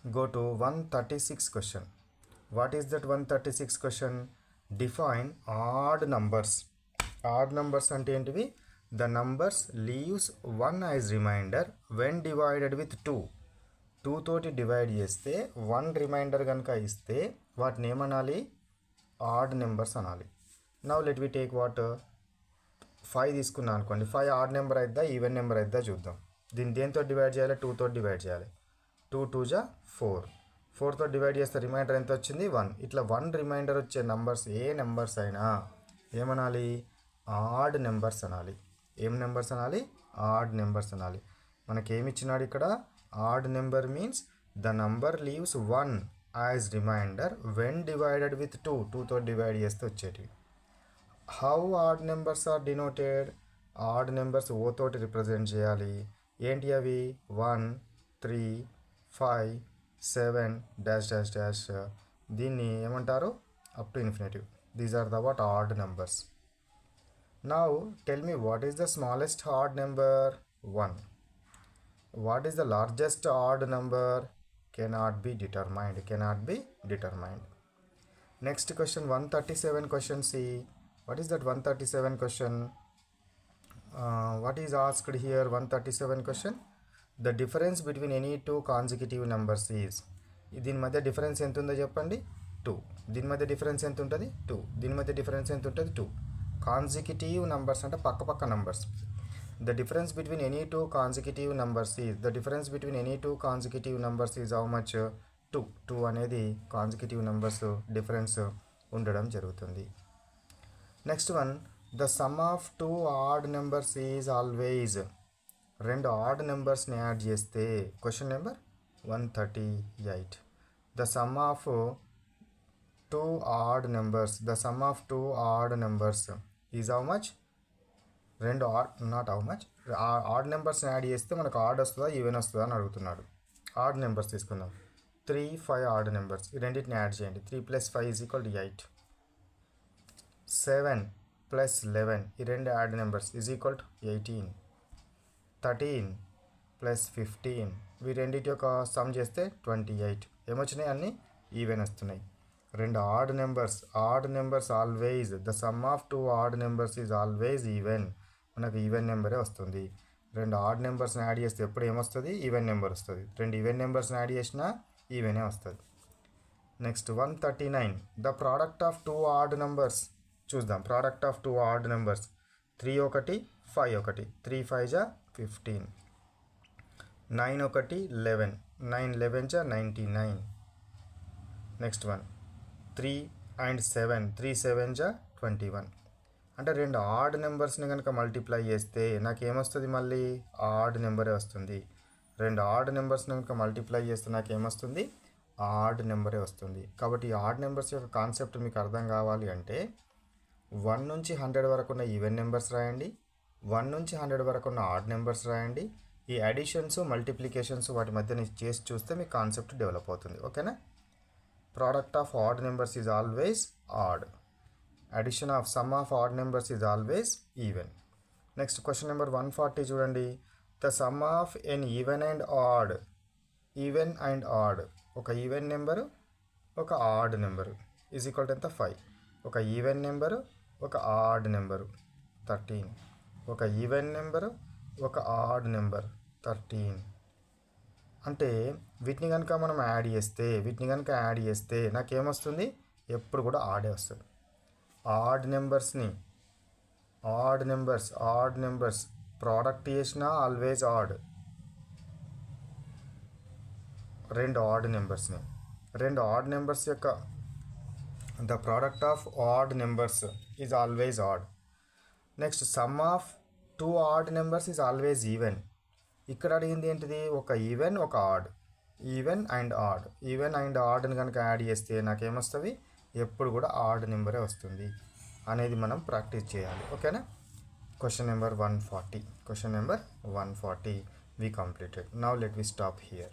Go to 136 question. What is that 136 question? Define odd numbers. Odd numbers ante entivi? The numbers leaves 1 as remainder when divided with 2. 2 తోటి divide చేస్తే 1 reminder కనుక ఇస్తే వాటిని ఏమనాలి? Odd numbers అనాలి. Now let we take what 5 తీసుకున్నాను అనుకోండి. 5 odd number అయిద్దా ఈవెన్ నెంబర్ అయిద్దా చూద్దాం. దీన్ని దేంతో డివైడ్ చేయాలి? 2 తోటి డివైడ్ చేయాలి. 2 2 జా 4. 4 తో డివైడ్ చేస్తే రిమైండర్ ఎంత వచ్చింది? 1. ఇట్లా 1 రిమైండర్ వచ్చే నెంబర్స్ ఏ నెంబర్స్ అయినా ఏమనాలి? ఆడ్ నెంబర్స్ అనాలి. ఏం నెంబర్స్ అనాలి? ఆడ్ నెంబర్స్ అనాలి. మనకేమి ఇచ్చినాడు ఇక్కడ? Odd number means the number leaves 1 as remainder when divided with 2. 2 తో డివైడ్ చేస్తే వచ్చేటివి. How odd numbers are denoted? Odd numbers O తోటి రిప్రజెంట్ చేయాలి. ఏంటి అవి? 1 3 5 7 డాష్ డాష్ డాష్. దీన్ని ఏమంటారు? Up to infinitive. These are the what odd numbers. Now tell me what is the smallest odd number? 1. What is the largest odd number? Cannot be determined. Cannot be determined. Next question 137 question. See what is that 137 question? What is asked here? 137 question. The difference between any two consecutive numbers is. దీని మధ్య difference ఎంత ఉందో చెప్పండి? 2. దీని మధ్య difference ఎంత ఉంటుంది? 2. దీని మధ్య డిఫరెన్స్ ఎంత ఉంటుంది? 2. కాన్సిక్యూటివ్ నంబర్స్ అంటే పక్క పక్క numbers. The difference between any two consecutive numbers is. The difference between any two consecutive numbers is how much? 2. 2 అనేది కాన్సిక్యూటివ్ నెంబర్స్ డిఫరెన్స్ ఉండడం జరుగుతుంది. Next one, the sum of 2 odd numbers is always. 2 odd నెంబర్స్ని add చేస్తే question number 138. The sum of 2 odd numbers. The sum of 2 odd numbers is how much? 2 odd, not how much. Odd నెంబర్స్ని add చేస్తే మనకు add వస్తుందా even వస్తుందా అని అడుగుతున్నాడు. Odd numbers తీసుకుందాం. 3 5 ఆడ్ నెంబర్స్. ఈ రెండింటిని యాడ్ చేయండి. 3 + 5 = 8. 7 + 11 ఈ రెండు యాడ్ నెంబర్స్ = 18. 13 + 15 ఈ రెండింటి యొక్క సమ్ చేస్తే 28. ఏమొచ్చినాయి? అన్నీ ఈవెన్ వస్తున్నాయి. 2 odd numbers. Odd numbers always. The sum of 2 odd numbers is always even. మనకు ఈవెన్ నెంబరే వస్తుంది. 2 ఆడ్ నెంబర్స్ని యాడ్ చేస్తే ఎప్పుడు ఏమొస్తుంది? ఈవెన్ నెంబర్ వస్తుంది. 2 ఈవెన్ నెంబర్స్ని యాడ్ చేసినా ఈవెనే వస్తుంది. Next 139. The product of 2 odd numbers. చూద్దాం. Product of 2 odd numbers. 3 1 5 1. 3 5 = 15. 9 1 11. 9 11 = 99. Next one 3 and 7. 3 7 = 21. అంటే 2 ఆడ్ నెంబర్స్ని కనుక మల్టిప్లై చేస్తే నాకేమొస్తుంది? మళ్ళీ ఆడ్ నెంబరే వస్తుంది. 2 ఆడ్ నెంబర్స్ని కనుక మల్టిప్లై చేస్తే నాకేమొస్తుంది? ఆడ్ నెంబరే వస్తుంది. కాబట్టి ఈ ఆడ్ నెంబర్స్ యొక్క కాన్సెప్ట్ మీకు అర్థం కావాలి అంటే 1 నుంచి 100 వరకు ఉన్న ఈవెన్ నెంబర్స్ రాయండి. 1 నుంచి 100 వరకు ఉన్న ఆడ్ నెంబర్స్ రాయండి. ఈ అడిషన్స్ మల్టిప్లికేషన్స్ వాటి మధ్య చేసి చూస్తే మీకు కాన్సెప్ట్ డెవలప్ అవుతుంది. ఓకేనా? Product of odd numbers is always odd. Addition of sum of odd numbers is always even. Next question number 140 చూడండి. The sum of an even and odd. Even and odd. ఒక even number ఒక add number = ఎంత? 5. ఒక even number ఒక add number 13. ఒక even number ఒక odd number 13. అంటే వీటిని కనుక మనం యాడ్ చేస్తే నాకేమొస్తుంది? ఎప్పుడు కూడా ఆడే వస్తుంది. ఆడ్ నెంబర్స్ ప్రోడక్ట్ చేసినా ఆల్వేజ్ ఆడ్. 2 ఆడ్ నెంబర్స్ యొక్క the product of odd numbers is always odd. Next some of 2 odd numbers is always even. ఇక్కడ అడిగింది ఏంటిది? ఒక ఈవెన్ ఒక ఆడ్. ఈవెన్ అండ్ ఆడ్ని కనుక యాడ్ చేస్తే నాకేమొస్తుంది? ఎప్పుడు కూడా ఆడ్ నెంబరే వస్తుంది అనేది మనం ప్రాక్టీస్ చేయాలి. ఓకేనా? Question number 140. We completed. Now let me stop here.